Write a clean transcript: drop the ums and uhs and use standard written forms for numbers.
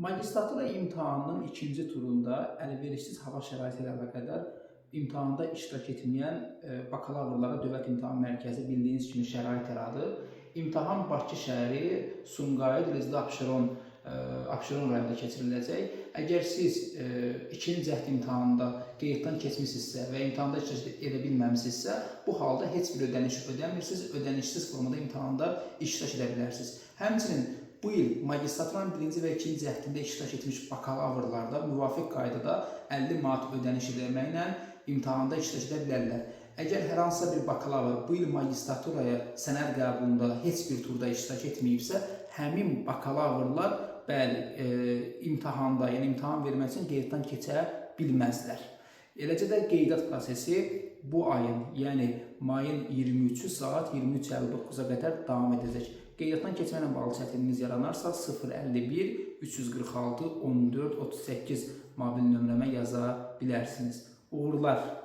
Magistratura imtahanının ikinci turunda əlverişsiz hava şəraiti ilə əlaqədar imtahanda iştirak etməyən bakalavrlara Dövlət İmtahan Mərkəzi bildiyiniz kimi şərait yaradır. İmtahan Bakı şəhəri Sumqayıt Rezident Abşeron rayonunda keçiriləcək. Əgər siz ikinci cəhd imtahanında qeyddən keçmisinizsə və imtahanda iştirak edə bilməmisinizsə, bu halda heç bir ödəniş ödəmirsiniz, ödənişsiz formada imtahanda iştirak edə bilərsiniz. Həmçinin bu il magistraturanın birinci və ikinci cəhdində iştirak etmiş bakalavrlarda müvafiq qaydada 50 manat ödəniş edilməklə imtahanda iştirak edə bilərlər. Əgər hər hansısa bir bakalavr bu il magistraturaya sənəd qəbulunda heç bir turda iştirak etməyibsə, həmin bakalavrlar imtahanda, yəni imtahan vermək üçün qeyddən keçə bilməzlər. Eləcə də qeydiyyat prosesi bu ayın, yəni mayın 23-ü saat 23:59-a qədər davam edəcək. Qeydiyyatdan keçməklə bağlı çətinliyiniz yaranarsa 051 346 14 38 mobil nömrəmə yaza bilərsiniz. Uğurlar!